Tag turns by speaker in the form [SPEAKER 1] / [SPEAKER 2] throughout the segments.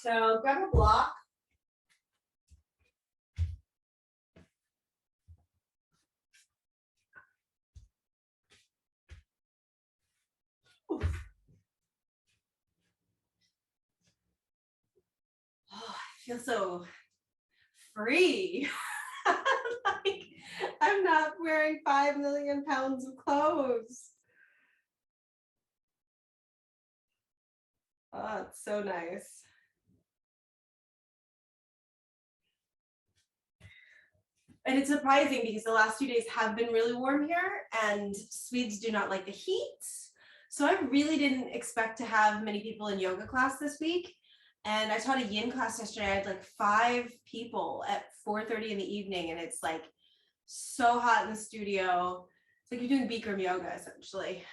[SPEAKER 1] So grab a block. Oof. Oh, I feel so free. Like I'm not wearing 5 million pounds of clothes. Oh, it's so nice. And it's surprising because the last 2 days have been really warm here and Swedes do not like the heat. So I really didn't expect to have many people in yoga class this week. And I taught a yin class yesterday. I had like 5 people at 4:30 in the evening, and it's like so hot in the studio. It's like you're doing Bikram yoga essentially.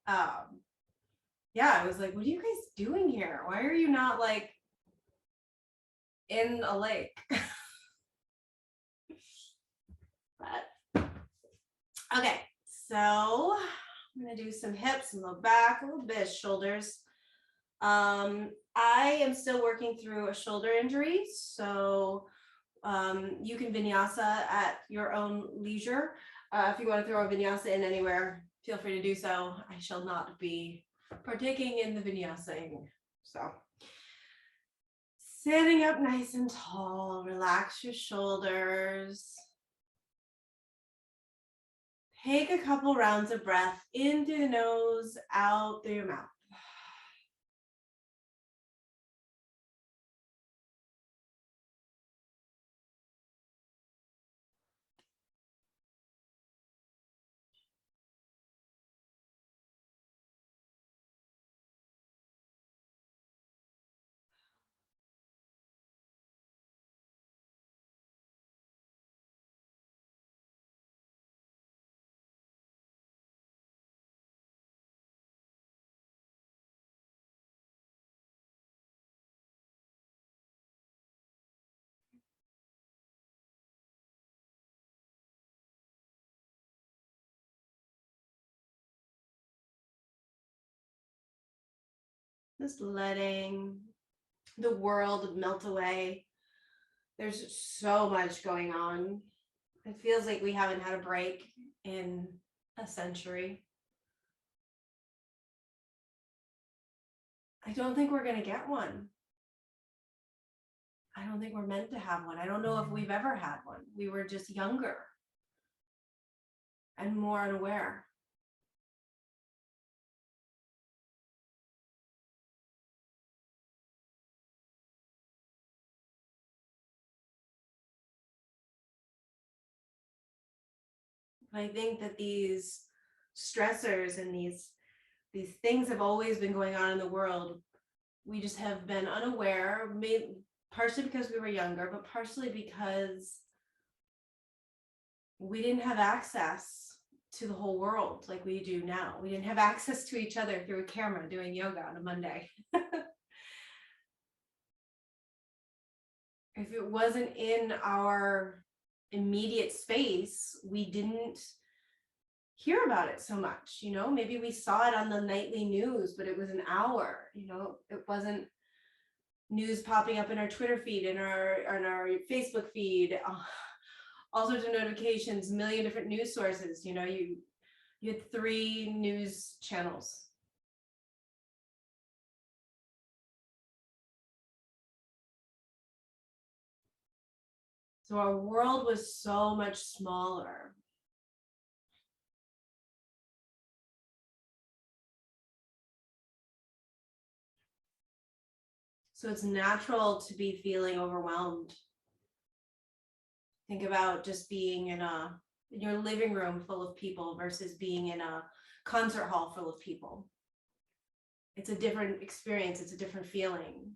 [SPEAKER 1] Yeah, I was like, what are you guys doing here? Why are you not like in a lake? But okay, so I'm gonna do some hips and low back, a little bit of shoulders. I am still working through a shoulder injury, so you can vinyasa at your own leisure. If you want to throw a vinyasa in anywhere, feel free to do so. I shall not be partaking in the vinyasing. So sitting up nice and tall, relax your shoulders. Take a couple rounds of breath in through the nose, out through your mouth. Just letting the world melt away. There's so much going on. It feels like we haven't had a break in a century. I don't think we're going to get one. I don't think we're meant to have one. I don't know if we've ever had one. We were just younger and more unaware. I think that these stressors and these things have always been going on in the world. We just have been unaware, partially because we were younger, but partially because we didn't have access to the whole world like we do now. We didn't have access to each other through a camera doing yoga on a Monday. If it wasn't in our immediate space, we didn't hear about it so much. Maybe we saw it on the nightly news, but it was an hour. It wasn't news popping up in our Twitter feed, in our Facebook feed, all sorts of notifications, a million different news sources. You had 3 news channels. So our world was so much smaller. So it's natural to be feeling overwhelmed. Think about just being in your living room full of people versus being in a concert hall full of people. It's a different experience. It's a different feeling.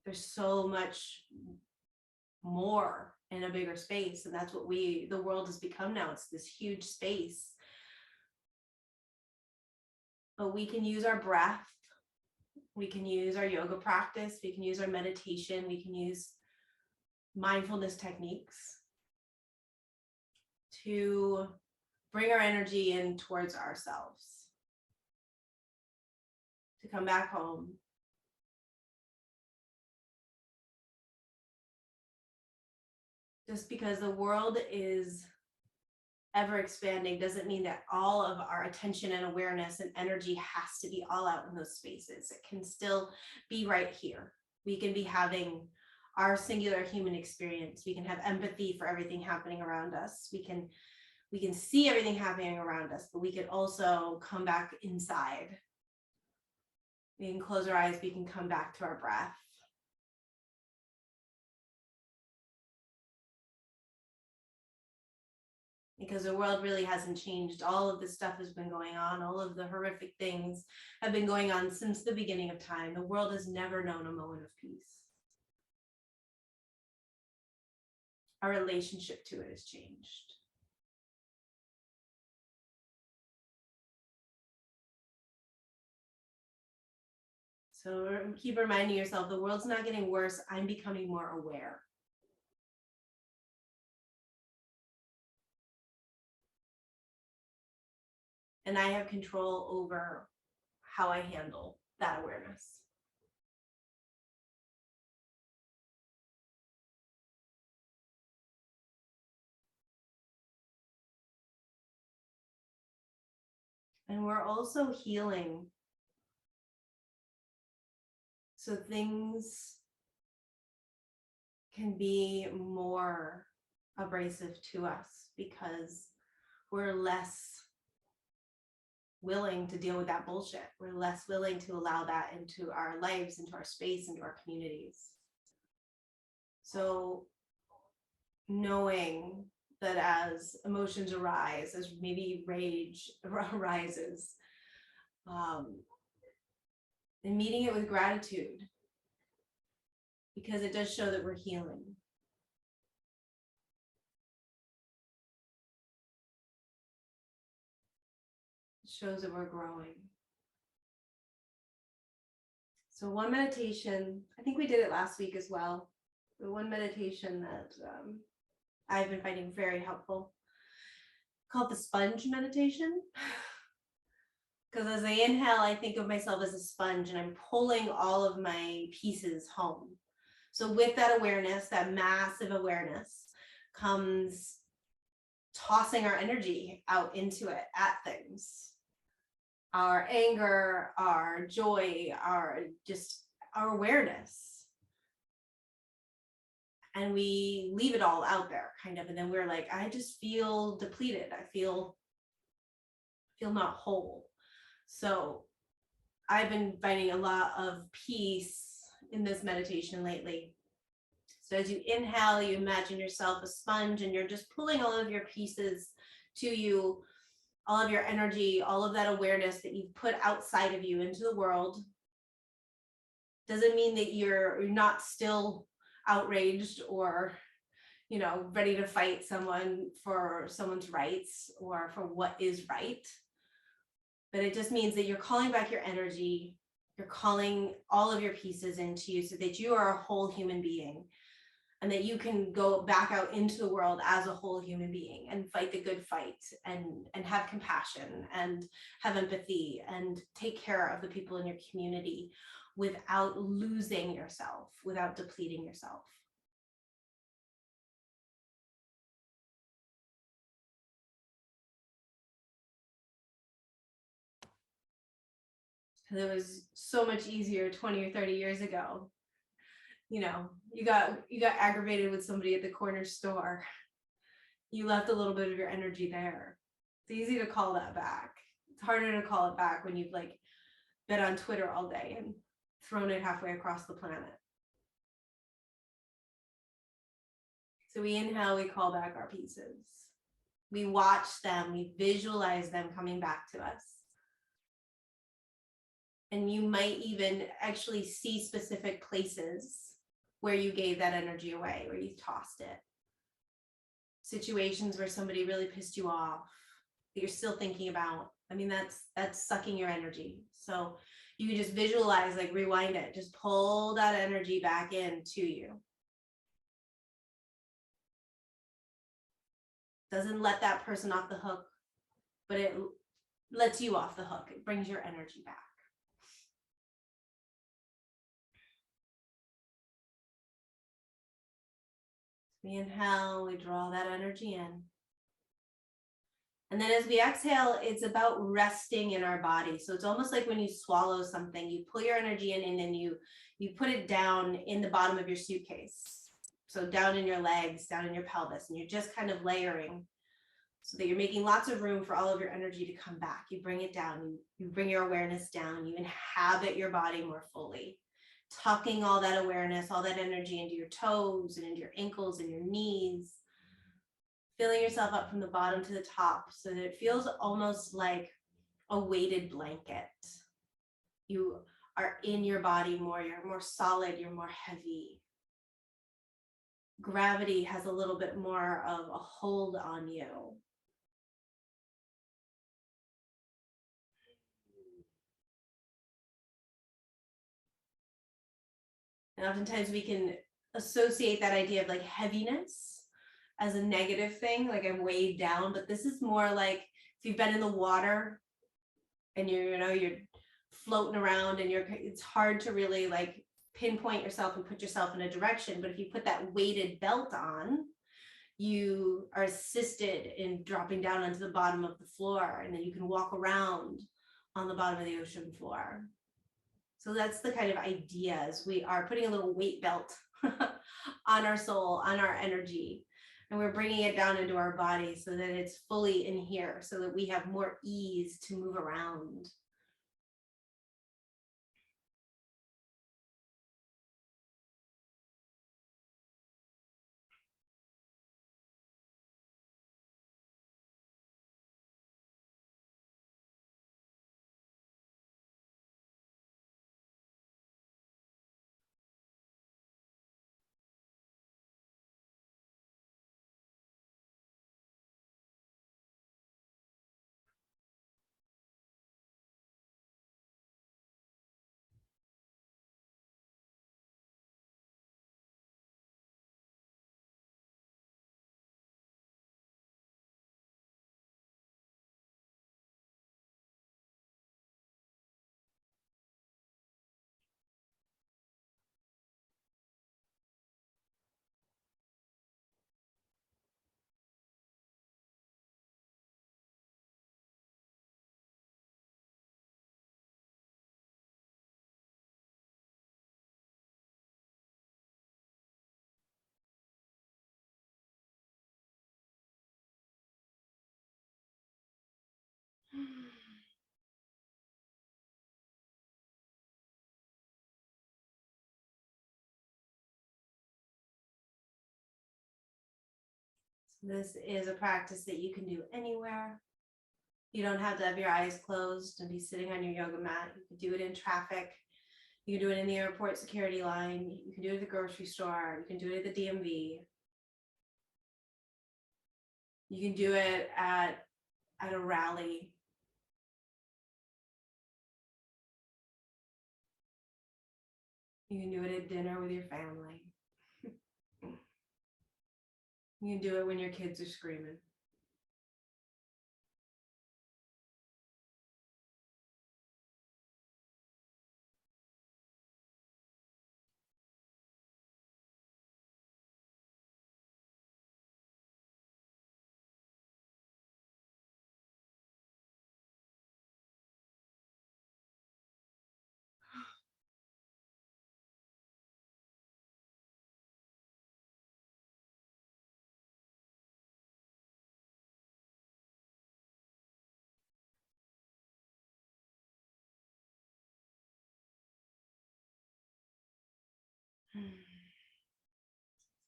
[SPEAKER 1] There's so much more in a bigger space, and that's what the world has become now. It's this huge space. But we can use our breath. We can use our yoga practice. We can use our meditation. We can use mindfulness techniques to bring our energy in towards ourselves, to come back home, just because the world is ever expanding doesn't mean that all of our attention and awareness and energy has to be all out in those spaces. It can still be right here. We can be having our singular human experience. We can have empathy for everything happening around us. We can see everything happening around us, but we can also come back inside. We can close our eyes, we can come back to our breath. Because the world really hasn't changed. All of this stuff has been going on. All of the horrific things have been going on since the beginning of time. The world has never known a moment of peace. Our relationship to it has changed. So keep reminding yourself, the world's not getting worse. I'm becoming more aware. And I have control over how I handle that awareness. And we're also healing. So things can be more abrasive to us because we're less willing to deal with that bullshit. We're less willing to allow that into our lives, into our space, into our communities. So knowing that as emotions arise, as maybe rage arises, and meeting it with gratitude, because it does show that we're healing. It shows that we're growing. So one meditation, I think we did it last week as well, the one meditation that I've been finding very helpful, called the sponge meditation. Because as I inhale, I think of myself as a sponge and I'm pulling all of my pieces home. So with that awareness, that massive awareness, comes tossing our energy out into it, at things. Our anger, our joy, our awareness. And we leave it all out there, kind of. And then we're like, I just feel depleted. I feel not whole. So I've been finding a lot of peace in this meditation lately. So as you inhale, you imagine yourself a sponge and you're just pulling all of your pieces to you, all of your energy, all of that awareness that you've put outside of you into the world. Doesn't mean that you're not still outraged or, ready to fight someone for someone's rights or for what is right. But it just means that you're calling back your energy, you're calling all of your pieces into you so that you are a whole human being and that you can go back out into the world as a whole human being and fight the good fight and have compassion and have empathy and take care of the people in your community without losing yourself, without depleting yourself. It was so much easier 20 or 30 years ago. You got aggravated with somebody at the corner store. You left a little bit of your energy there. It's easy to call that back. It's harder to call it back when you've been on Twitter all day and thrown it halfway across the planet. So we inhale, we call back our pieces. We watch them, we visualize them coming back to us. And you might even actually see specific places where you gave that energy away, where you tossed it. Situations where somebody really pissed you off that you're still thinking about. I mean, that's sucking your energy. So you can just visualize, rewind it, just pull that energy back in to you. Doesn't let that person off the hook, but it lets you off the hook. It brings your energy back. We inhale, we draw that energy in. And then as we exhale, it's about resting in our body. So it's almost like when you swallow something, you pull your energy in and then you put it down in the bottom of your suitcase. So down in your legs, down in your pelvis, and you're just kind of layering so that you're making lots of room for all of your energy to come back. You bring it down, you bring your awareness down, you inhabit your body more fully, tucking all that awareness, all that energy into your toes and into your ankles and your knees, filling yourself up from the bottom to the top so that it feels almost like a weighted blanket. You are in your body more, you're more solid, you're more heavy. Gravity has a little bit more of a hold on you. And oftentimes we can associate that idea of like heaviness as a negative thing, like I'm weighed down, but this is more like if you've been in the water and you're floating around and it's hard to really like pinpoint yourself and put yourself in a direction. But if you put that weighted belt on, you are assisted in dropping down onto the bottom of the floor, and then you can walk around on the bottom of the ocean floor. So that's the kind of ideas. We are putting a little weight belt on our soul, on our energy, and we're bringing it down into our body so that it's fully in here, so that we have more ease to move around. This is a practice that you can do anywhere. You don't have to have your eyes closed and be sitting on your yoga mat. You can do it in traffic. You can do it in the airport security line. You can do it at the grocery store. You can do it at the DMV. You can do it at a rally. You can do it at dinner with your family. You can do it when your kids are screaming.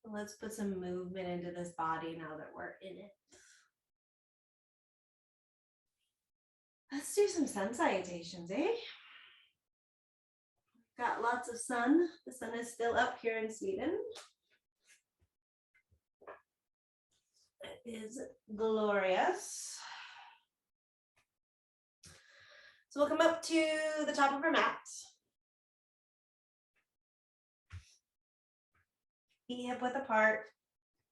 [SPEAKER 1] So let's put some movement into this body now that we're in it. Let's do some sun salutations, eh? Got lots of sun. The sun is still up here in Sweden. It is glorious. So we'll come up to the top of our mat. Feet hip width apart.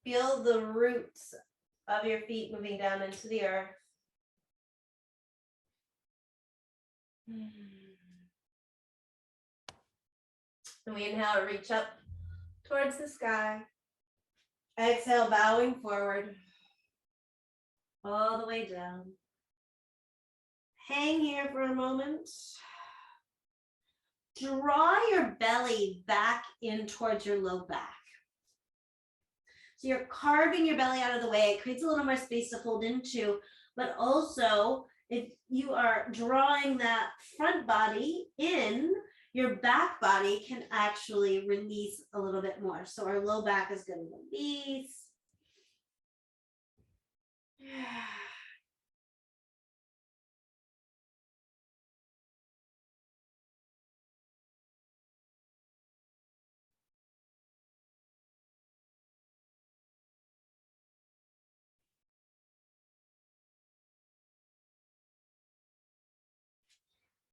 [SPEAKER 1] Feel the roots of your feet moving down into the earth. And we inhale, reach up towards the sky. Exhale, bowing forward. All the way down. Hang here for a moment. Draw your belly back in towards your low back. So you're carving your belly out of the way. It creates a little more space to fold into, but also if you are drawing that front body in, your back body can actually release a little bit more. So our low back is going to release.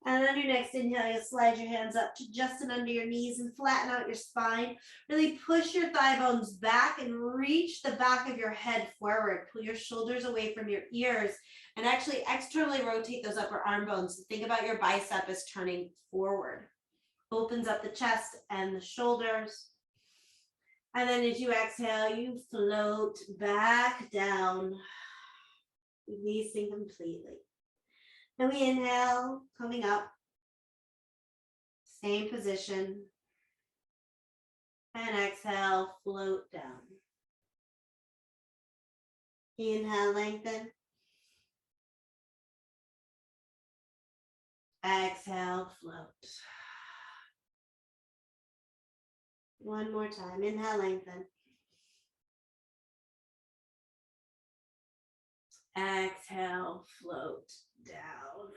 [SPEAKER 1] And on your next inhale, you'll slide your hands up to just and under your knees and flatten out your spine. Really push your thigh bones back and reach the back of your head forward. Pull your shoulders away from your ears and actually externally rotate those upper arm bones. Think about your bicep as turning forward. Opens up the chest and the shoulders. And then as you exhale, you float back down, releasing completely. And we inhale, coming up, same position. And exhale, float down. Inhale, lengthen. Exhale, float. One more time. Inhale, lengthen. Exhale, float down.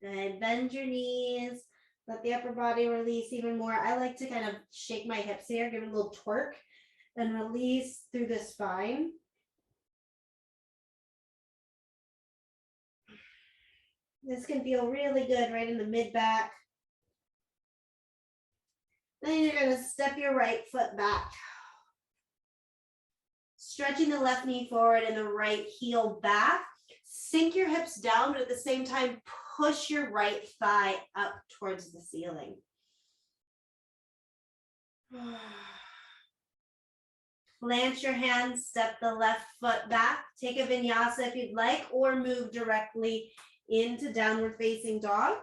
[SPEAKER 1] Good. Bend your knees. Let the upper body release even more. I like to kind of shake my hips here, give it a little twerk, and release through the spine. This can feel really good right in the mid back. Then you're going to step your right foot back. Stretching the left knee forward and the right heel back. Sink your hips down, but at the same time, push your right thigh up towards the ceiling. Plant your hands, step the left foot back. Take a vinyasa if you'd like, or move directly into downward facing dog.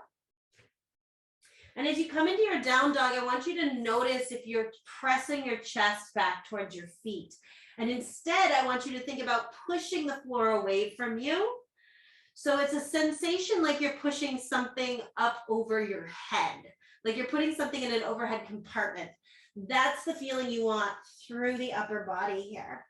[SPEAKER 1] And as you come into your down dog, I want you to notice if you're pressing your chest back towards your feet. And instead, I want you to think about pushing the floor away from you. So it's a sensation like you're pushing something up over your head, like you're putting something in an overhead compartment. That's the feeling you want through the upper body here.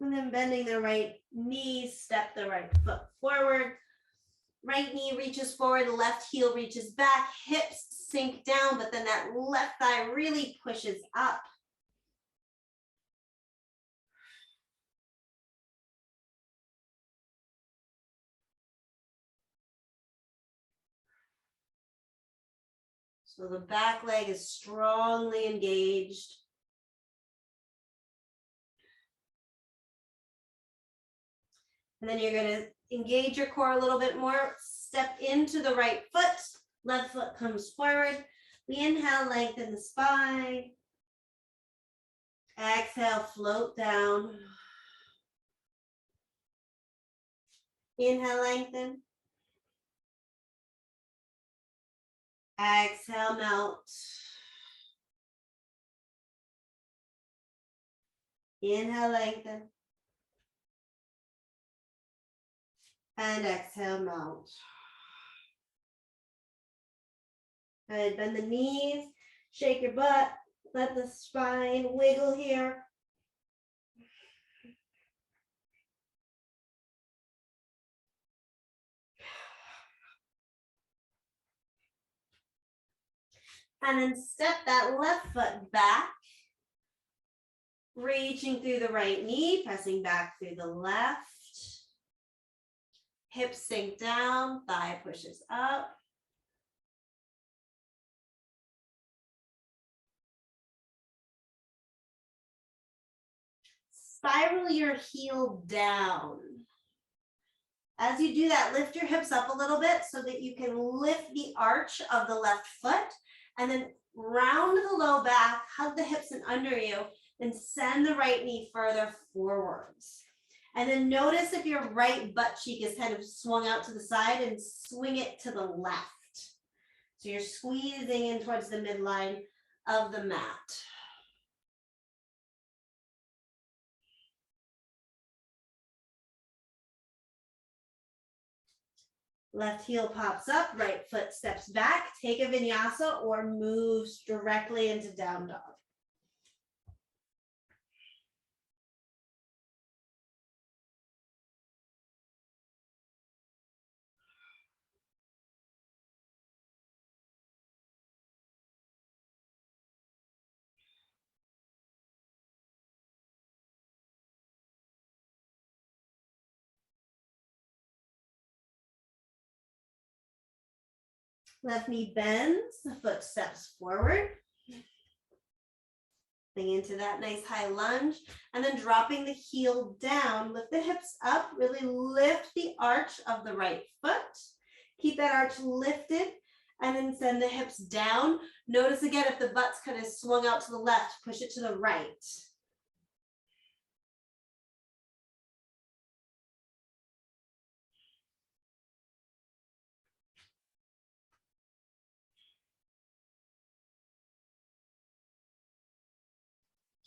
[SPEAKER 1] And then bending the right knee, step the right foot forward. Right knee reaches forward, left heel reaches back, hips sink down, but then that left thigh really pushes up. So the back leg is strongly engaged. And then you're going to engage your core a little bit more. Step into the right foot. Left foot comes forward. We inhale, lengthen the spine. Exhale, float down. Inhale, lengthen. Exhale, melt. Inhale, lengthen. And exhale, melt. Good. Bend the knees, shake your butt, let the spine wiggle here. And then step that left foot back, reaching through the right knee, pressing back through the left. Hips sink down, thigh pushes up. Spiral your heel down. As you do that, lift your hips up a little bit so that you can lift the arch of the left foot and then round the low back, hug the hips in under you, and send the right knee further forwards. And then notice if your right butt cheek is kind of swung out to the side and swing it to the left. So you're squeezing in towards the midline of the mat. Left heel pops up, right foot steps back, take a vinyasa or moves directly into down dog. Left knee bends, the foot steps forward. Bring into that nice high lunge, and then dropping the heel down, lift the hips up, really lift the arch of the right foot. Keep that arch lifted, and then send the hips down. Notice again, if the butt's kind of swung out to the left, push it to the right.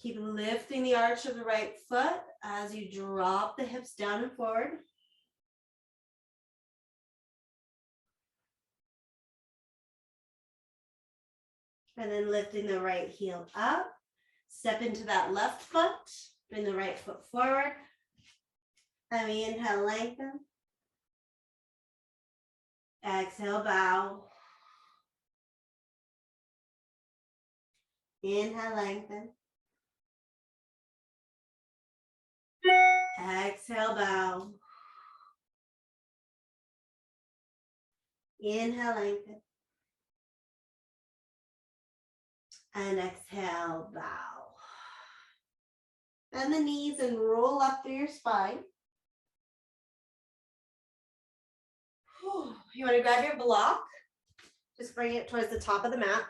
[SPEAKER 1] Keep lifting the arch of the right foot as you drop the hips down and forward. And then lifting the right heel up. Step into that left foot. Bring the right foot forward. And we inhale, lengthen. Exhale, bow. Inhale, lengthen. Exhale, bow. Inhale, lengthen. And exhale, bow. Bend the knees and roll up through your spine. You want to grab your block. Just bring it towards the top of the mat.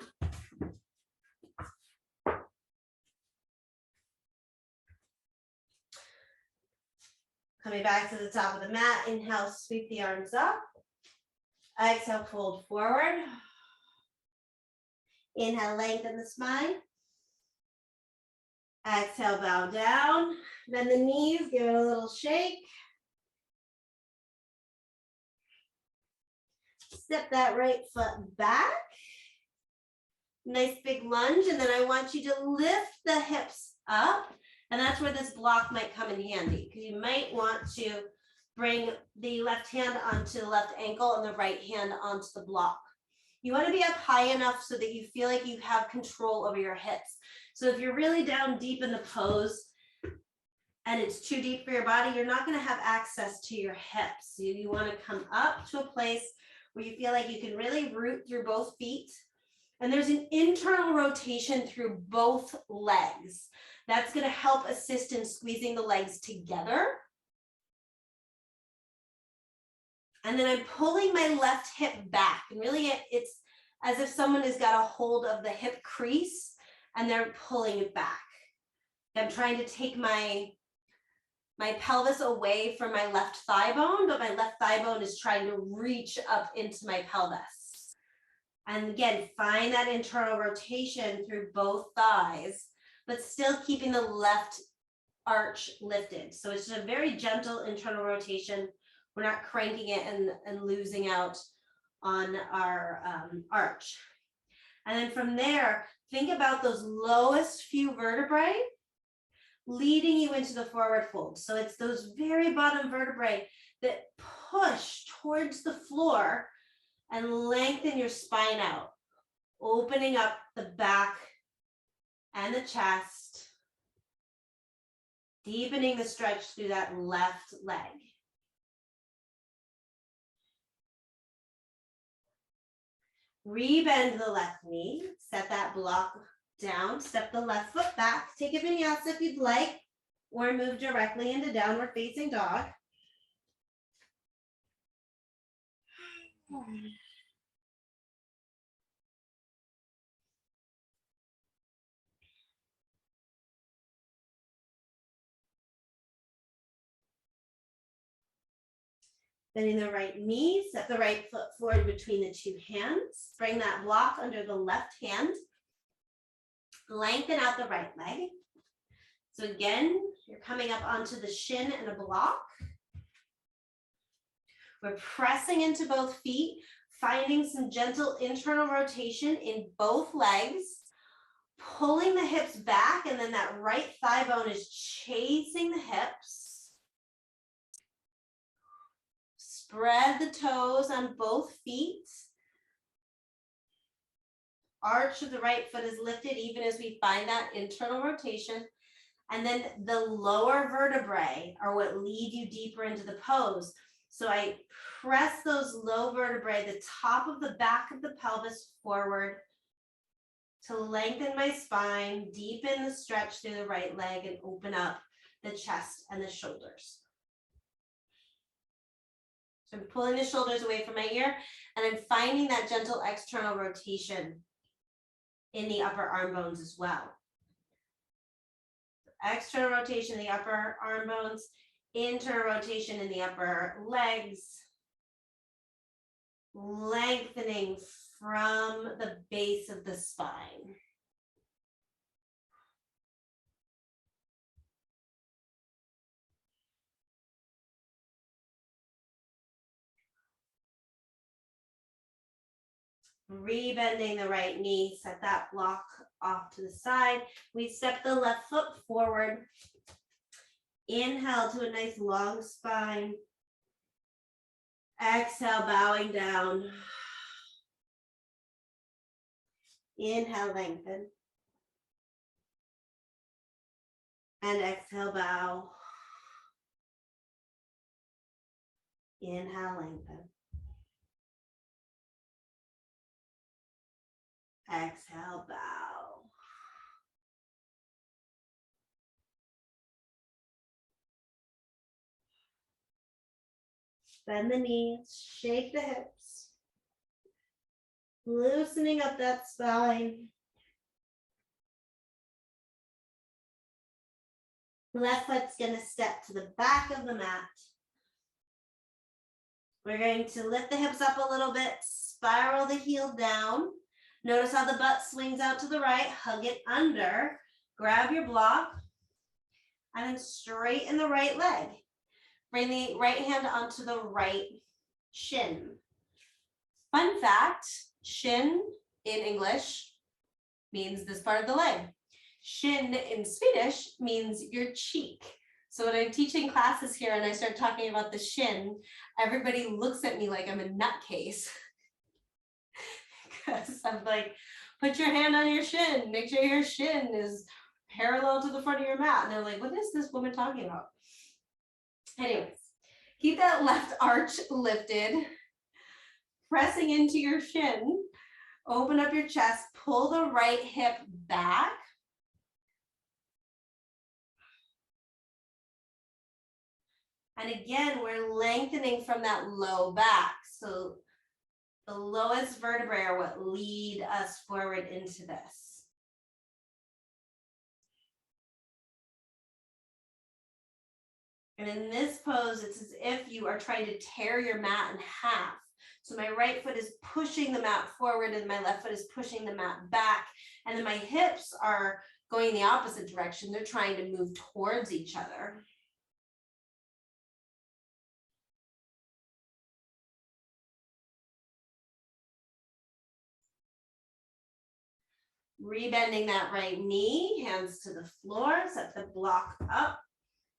[SPEAKER 1] Coming back to the top of the mat, inhale, sweep the arms up. Exhale, fold forward. Inhale, lengthen the spine. Exhale, bow down. Bend the knees, give it a little shake. Step that right foot back. Nice big lunge, and then I want you to lift the hips up. And that's where this block might come in handy, because you might want to bring the left hand onto the left ankle and the right hand onto the block. You want to be up high enough so that you feel like you have control over your hips. So if you're really down deep in the pose and it's too deep for your body, you're not going to have access to your hips. You want to come up to a place where you feel like you can really root through both feet. And there's an internal rotation through both legs. That's going to help assist in squeezing the legs together. And then I'm pulling my left hip back. And really it's as if someone has got a hold of the hip crease and they're pulling it back. I'm trying to take my pelvis away from my left thigh bone, but my left thigh bone is trying to reach up into my pelvis. And again, find that internal rotation through both thighs, but still keeping the left arch lifted. So it's just a very gentle internal rotation. We're not cranking it and losing out on our arch. And then from there, think about those lowest few vertebrae leading you into the forward fold. So it's those very bottom vertebrae that push towards the floor and lengthen your spine out, opening up the back and the chest, deepening the stretch through that left leg. Rebend the left knee, set that block down, step the left foot back, take a vinyasa if you'd like, or move directly into downward facing dog. Bending the right knee, step the right foot forward between the two hands. Bring that block under the left hand. Lengthen out the right leg. So again, you're coming up onto the shin and a block. We're pressing into both feet, finding some gentle internal rotation in both legs, pulling the hips back, and then that right thigh bone is chasing the hips. Spread the toes on both feet. Arch of the right foot is lifted even as we find that internal rotation. And then the lower vertebrae are what lead you deeper into the pose. So I press those low vertebrae, the top of the back of the pelvis forward to lengthen my spine, deepen the stretch through the right leg, and open up the chest and the shoulders. So I'm pulling the shoulders away from my ear, and I'm finding that gentle external rotation in the upper arm bones as well. External rotation in the upper arm bones, internal rotation in the upper legs, lengthening from the base of the spine. Rebending the right knee, set that block off to the side. We step the left foot forward. Inhale to a nice long spine. Exhale, bowing down. Inhale, lengthen. And exhale, bow. Inhale, lengthen. Exhale, bow. Bend the knees, shake the hips. Loosening up that spine. Left foot's gonna step to the back of the mat. We're going to lift the hips up a little bit, spiral the heel down. Notice how the butt swings out to the right, hug it under, grab your block, and then straighten the right leg. Bring the right hand onto the right shin. Fun fact, shin in English means this part of the leg. Shin in Swedish means your cheek. So when I'm teaching classes here and I start talking about the shin, everybody looks at me like I'm a nutcase. Because I'm like, put your hand on your shin, make sure your shin is parallel to the front of your mat. And they're like, what is this woman talking about? Anyways, keep that left arch lifted, pressing into your shin, open up your chest, pull the right hip back. And again, we're lengthening from that low back. So the lowest vertebrae are what lead us forward into this. And in this pose, it's as if you are trying to tear your mat in half. So my right foot is pushing the mat forward and my left foot is pushing the mat back. And then my hips are going the opposite direction. They're trying to move towards each other. Rebending that right knee, hands to the floor, set the block up,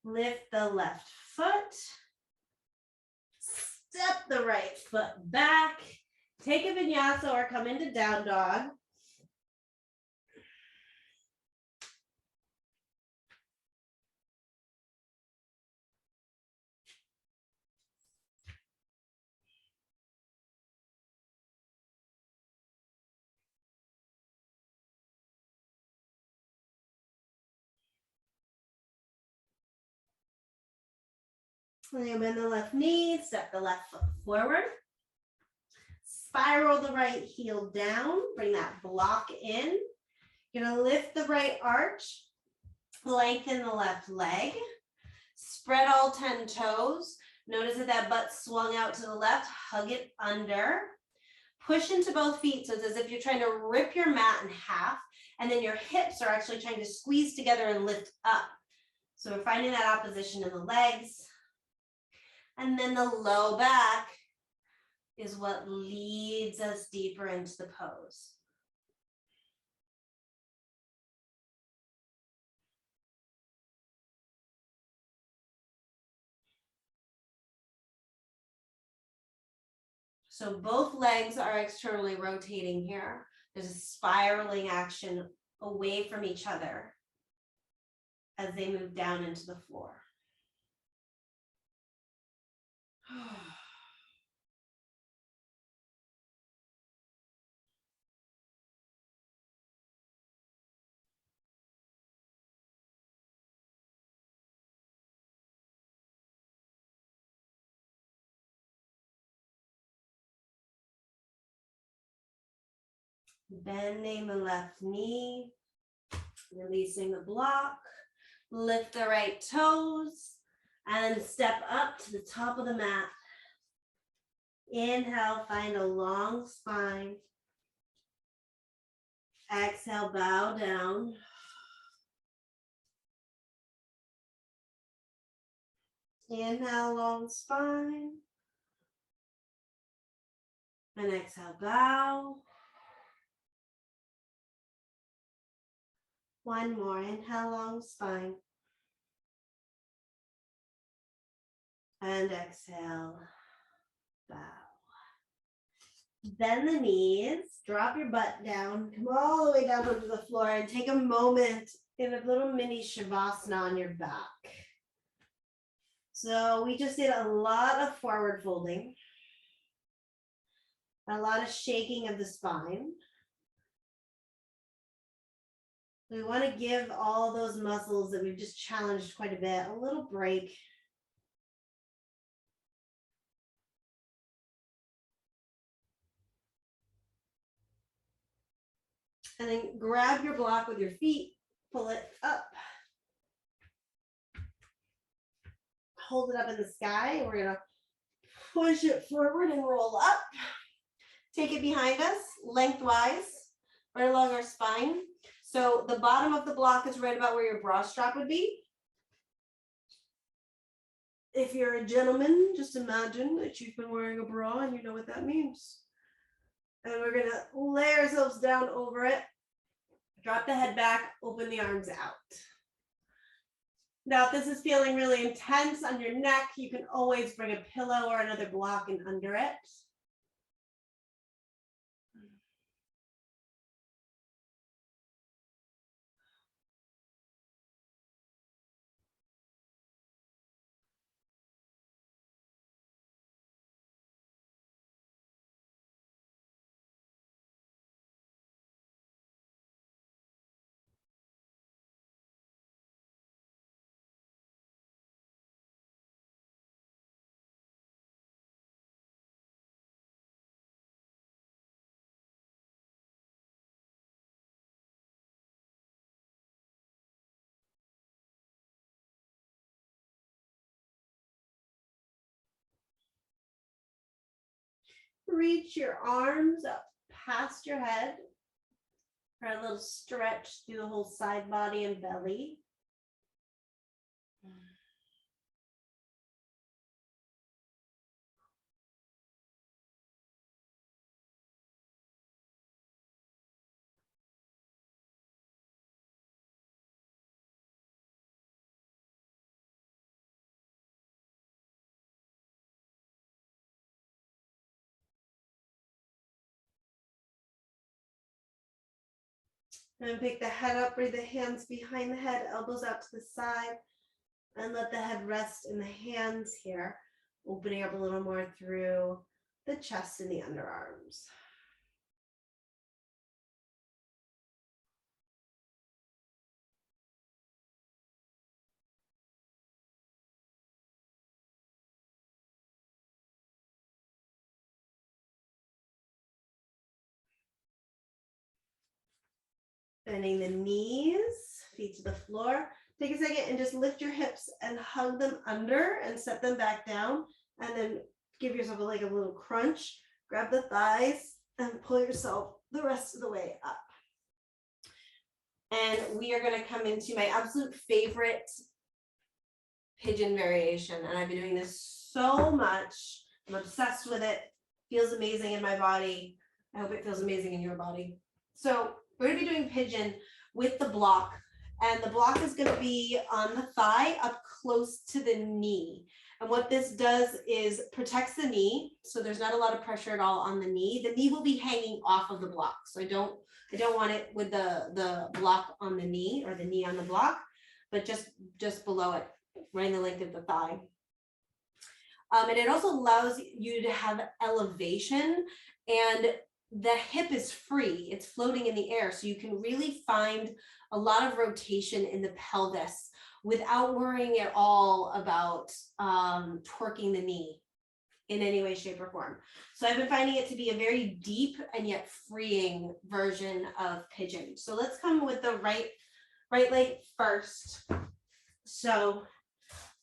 [SPEAKER 1] lift the left foot, step the right foot back, take a vinyasa or come into down dog. And then bend the left knee, step the left foot forward. spiral the right heel down, bring that block in. You're gonna lift the right arch, lengthen the left leg, spread all 10 toes. Notice that that butt swung out to the left, hug it under. Push into both feet, so it's as if you're trying to rip your mat in half, and then your hips are actually trying to squeeze together and lift up. So we're finding that opposition in the legs. And then the low back is what leads us deeper into the pose. So both legs are externally rotating here. There's a spiraling action away from each other as they move down into the floor. Bending the left knee, releasing the block, lift the right toes, and step up to the top of the mat. Inhale, find a long spine. Exhale, bow down. Inhale, long spine. And exhale, bow. One more, inhale, long spine. And exhale, bow. Bend the knees, drop your butt down, come all the way down onto the floor and take a moment in a little mini shavasana on your back. So we just did a lot of forward folding, a lot of shaking of the spine. We want to give all those muscles that we've just challenged quite a bit a little break. And then grab your block with your feet, pull it up. Hold it up in the sky. We're gonna push it forward and roll up. Take it behind us, lengthwise, right along our spine. So the bottom of the block is right about where your bra strap would be. If you're a gentleman, just imagine that you've been wearing a bra and you know what that means. And we're gonna lay ourselves down over it. Drop the head back, open the arms out. Now, if this is feeling really intense on your neck, you can always bring a pillow or another block in under it. Reach your arms up past your head for a little stretch through the whole side body and belly. And pick the head up, bring the hands behind the head, elbows out to the side, and let the head rest in the hands here, opening up a little more through the chest and the underarms. Bending the knees, feet to the floor. Take a second and just lift your hips and hug them under and set them back down. And then give yourself like a little crunch. Grab the thighs and pull yourself the rest of the way up. And we are going to come into my absolute favorite pigeon variation. And I've been doing this so much. I'm obsessed with it. Feels amazing in my body. I hope it feels amazing in your body. So we're going to be doing pigeon with the block. And the block is going to be on the thigh up close to the knee. And what this does is protects the knee. So there's not a lot of pressure at all on the knee. The knee will be hanging off of the block. So I don't want it with the block on the knee or the knee on the block, but just below it, right in the length of the thigh. And it also allows you to have elevation, and the hip is free. It's floating in the air. So you can really find a lot of rotation in the pelvis without worrying at all about torquing the knee in any way, shape, or form. So I've been finding it to be a very deep and yet freeing version of pigeon. So let's come with the right leg first. So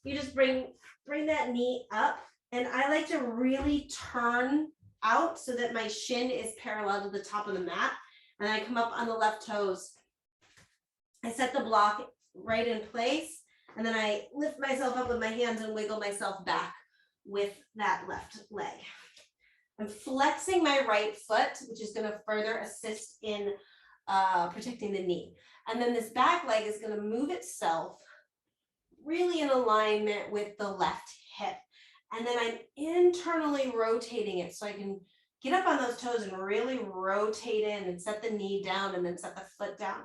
[SPEAKER 1] you just bring that knee up, and I like to really turn out so that my shin is parallel to the top of the mat, and I come up on the left toes. I set the block right in place, and then I lift myself up with my hands and wiggle myself back with that left leg. I'm flexing my right foot, which is going to further assist in protecting the knee. And then this back leg is going to move itself really in alignment with the left hip. And then I'm internally rotating it so I can get up on those toes and really rotate in and set the knee down and then set the foot down.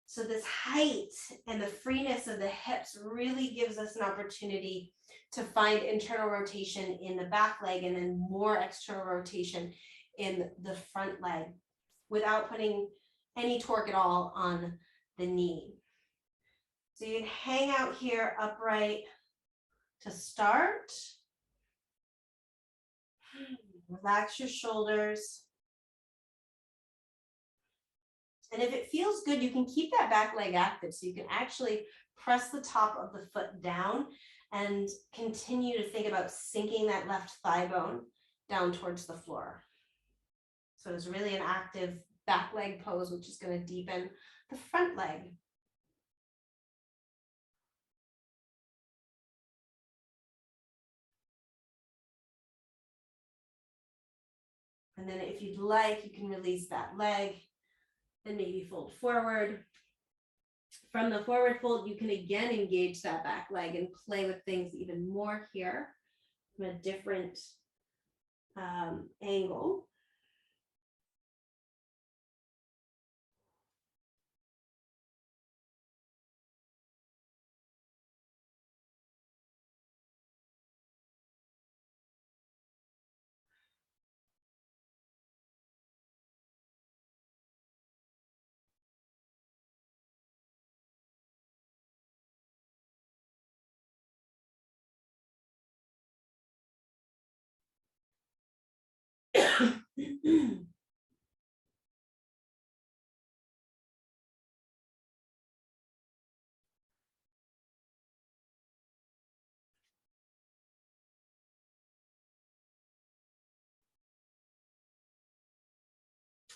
[SPEAKER 1] So this height and the freeness of the hips really gives us an opportunity to find internal rotation in the back leg and then more external rotation in the front leg without putting any torque at all on the knee. So you can hang out here upright to start. Relax your shoulders. And if it feels good, you can keep that back leg active. So you can actually press the top of the foot down and continue to think about sinking that left thigh bone down towards the floor. So it's really an active back leg pose, which is going to deepen the front leg. And then if you'd like, you can release that leg and maybe fold forward. From the forward fold, you can again engage that back leg and play with things even more here from a different angle.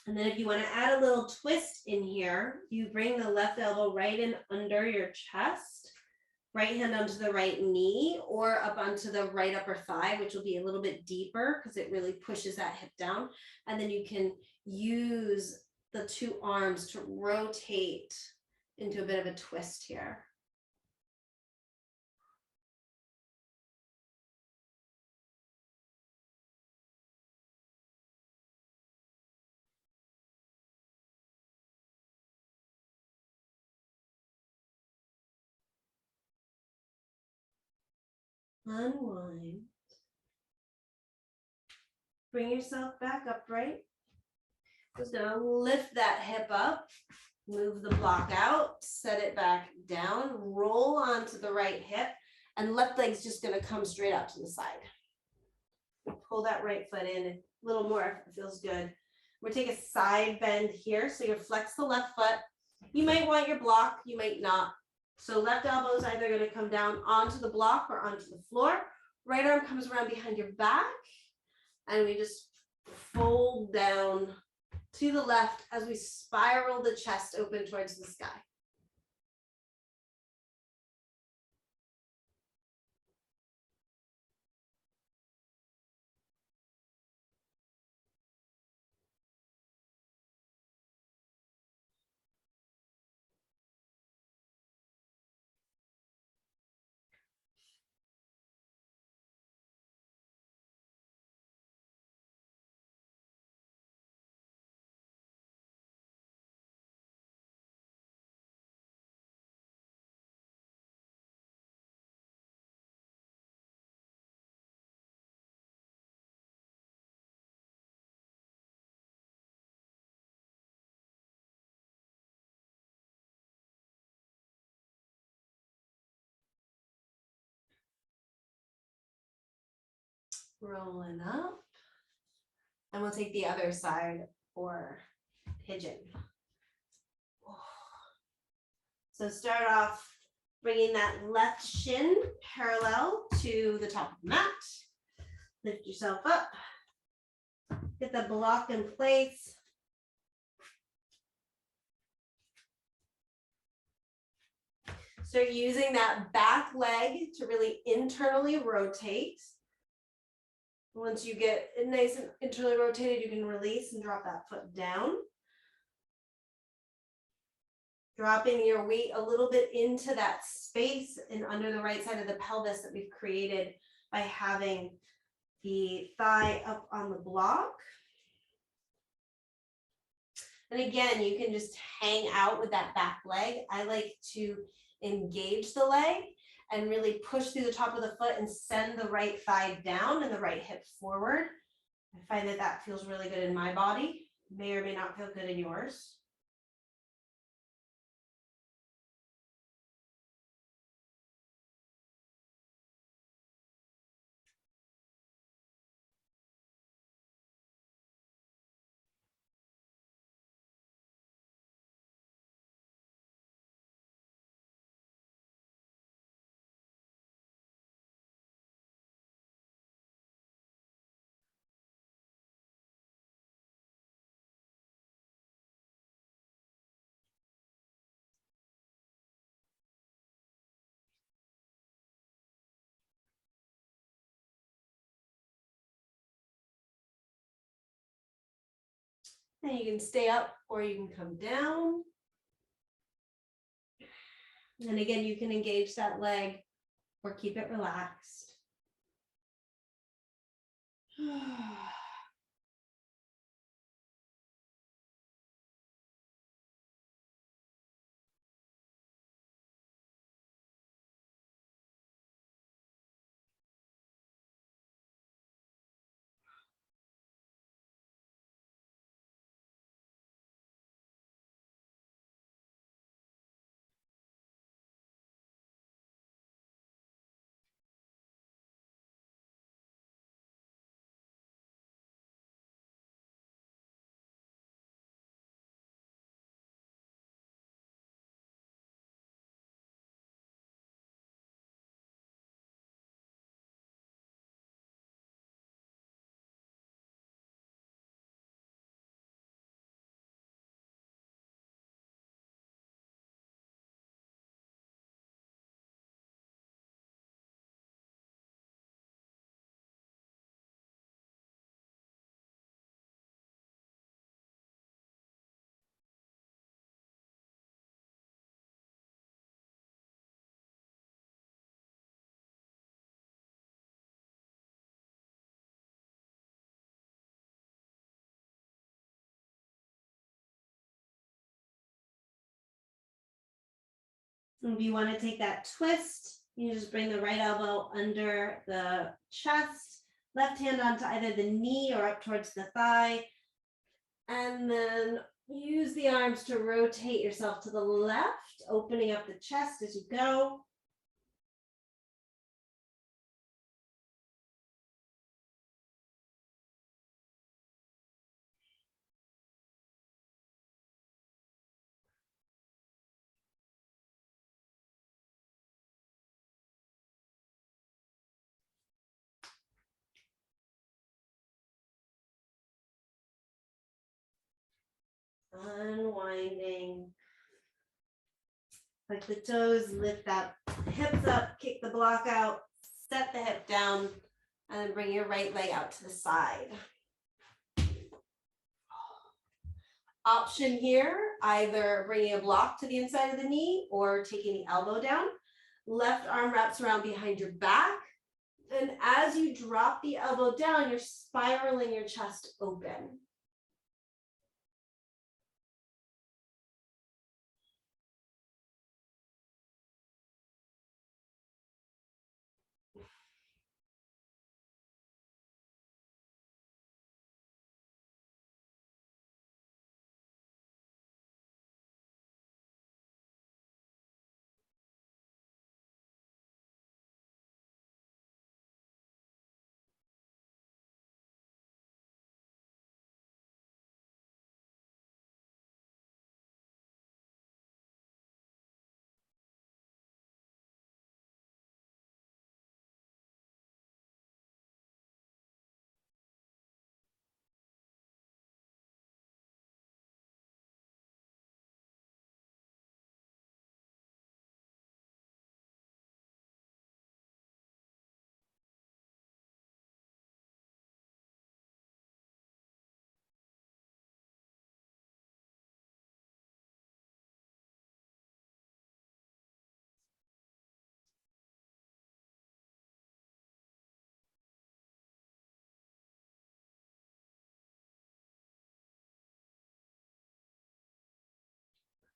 [SPEAKER 1] And then if you want to add a little twist in here, you bring the left elbow right in under your chest, right hand onto the right knee or up onto the right upper thigh, which will be a little bit deeper because it really pushes that hip down. And then you can use the two arms to rotate into a bit of a twist here. Unwind. Bring yourself back upright. Just gonna lift that hip up, move the block out, set it back down, roll onto the right hip, and left leg's just gonna come straight out to the side. Pull that right foot in a little more if it feels good. We'll take a side bend here. So you flex the left foot. You might want your block, you might not. So left elbow is either going to come down onto the block or onto the floor. Right arm comes around behind your back. And we just fold down to the left as we spiral the chest open towards the sky. Rolling up. And we'll take the other side for pigeon. So start off bringing that left shin parallel to the top of the mat. Lift yourself up. Get the block in place. Start using that back leg to really internally rotate. Once you get it nice and internally rotated, you can release and drop that foot down. Dropping your weight a little bit into that space and under the right side of the pelvis that we've created by having the thigh up on the block. And again, you can just hang out with that back leg. I like to engage the leg and really push through the top of the foot and send the right thigh down and the right hip forward. I find that that feels really good in my body. May or may not feel good in yours. And you can stay up or you can come down. And again, you can engage that leg or keep it relaxed. If you want to take that twist, you just bring the right elbow under the chest, left hand onto either the knee or up towards the thigh, and then use the arms to rotate yourself to the left, opening up the chest as you go. Unwinding. Like the toes, lift up, hips up, kick the block out, set the hip down, and then bring your right leg out to the side. Option here, either bringing a block to the inside of the knee or taking the elbow down. Left arm wraps around behind your back. And as you drop the elbow down, you're spiraling your chest open.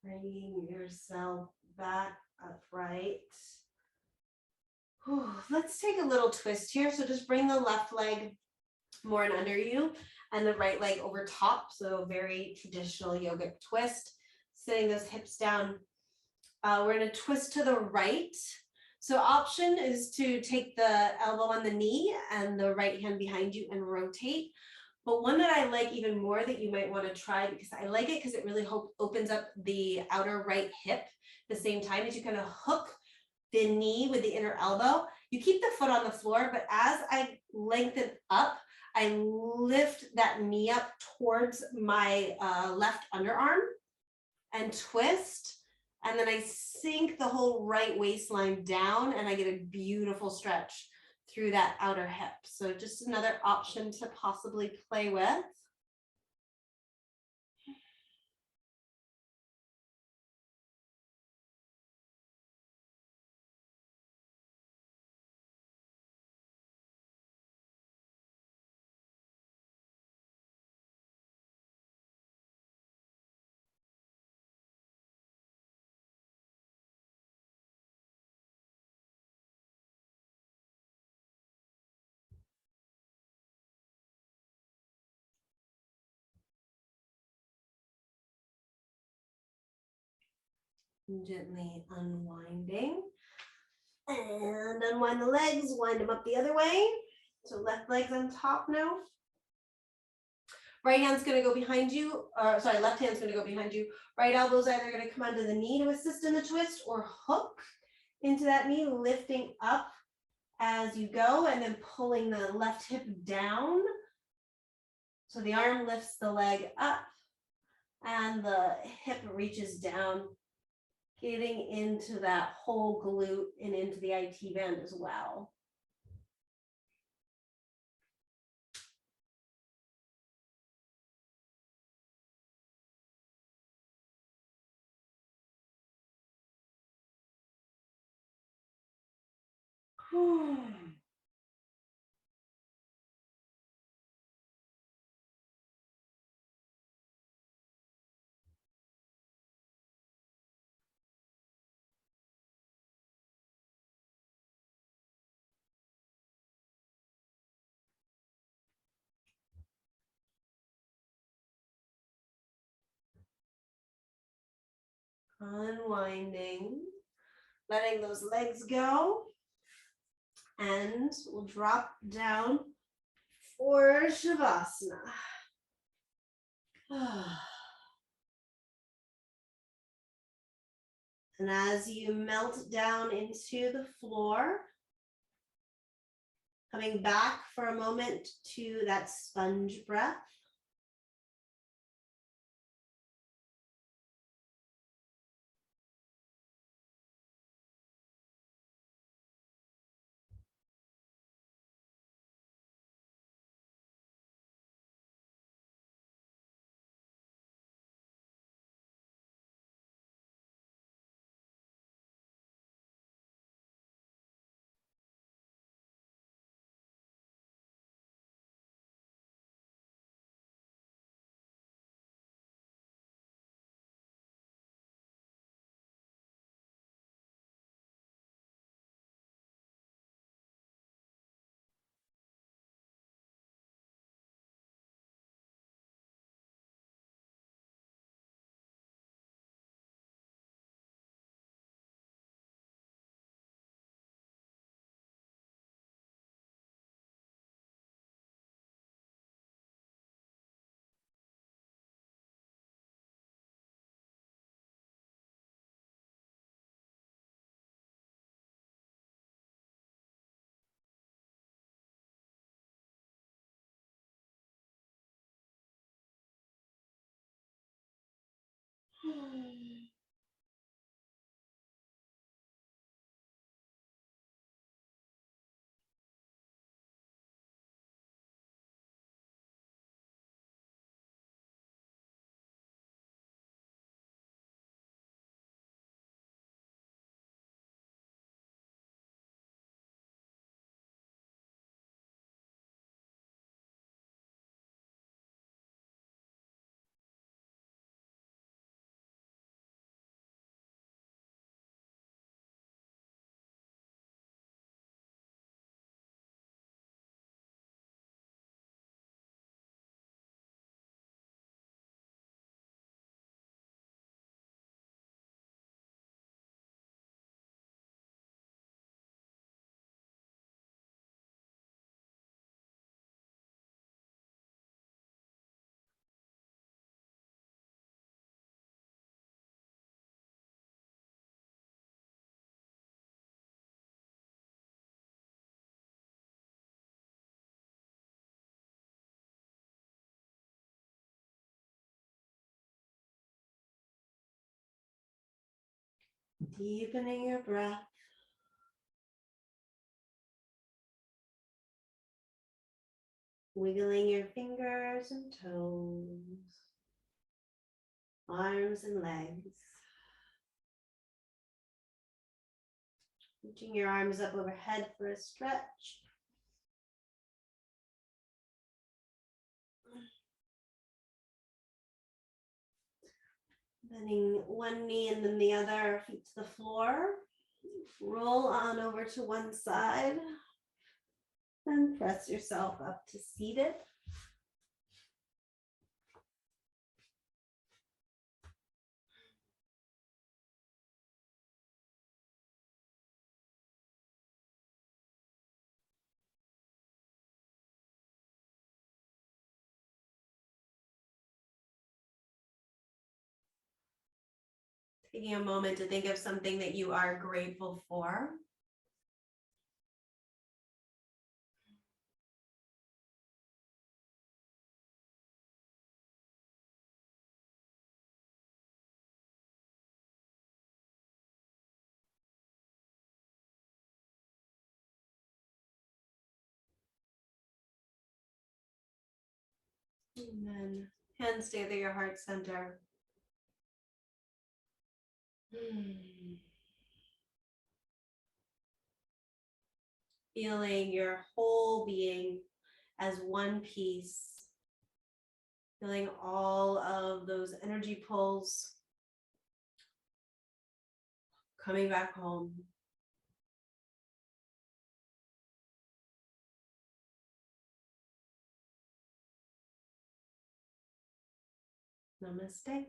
[SPEAKER 1] Bringing yourself back upright. Whew. Let's take a little twist here. So just bring the left leg more and under you and the right leg over top. So very traditional yogic twist, sitting those hips down. We're going to twist to the right. So option is to take the elbow on the knee and the right hand behind you and rotate. But one that I like even more that you might want to try, because I like it because it really opens up the outer right hip at the same time as you kind of hook the knee with the inner elbow. You keep the foot on the floor, but as I lengthen up, I lift that knee up towards my left underarm and twist. And then I sink the whole right waistline down and I get a beautiful stretch through that outer hip. So just another option to possibly play with. Gently unwinding. And unwind the legs, wind them up the other way. So left leg's on top now. Right hand's gonna go behind you, or sorry, left hand's gonna go behind you. Right elbow's either gonna come under the knee to assist in the twist or hook into that knee, lifting up as you go and then pulling the left hip down. So the arm lifts the leg up and the hip reaches down, getting into that whole glute and into the IT band as well. Unwinding, letting those legs go, and we'll drop down for Shavasana. And as you melt down into the floor, coming back for a moment to that sponge breath. Deepening your breath. Wiggling your fingers and toes, arms and legs. Reaching your arms up overhead for a stretch. Bending one knee and then the other, feet to the floor. Roll on over to one side. And press yourself up to seated. Taking a moment to think of something that you are grateful for. And then hands stay at your heart center. Feeling your whole being as one piece. Feeling all of those energy pulls coming back home. Namaste.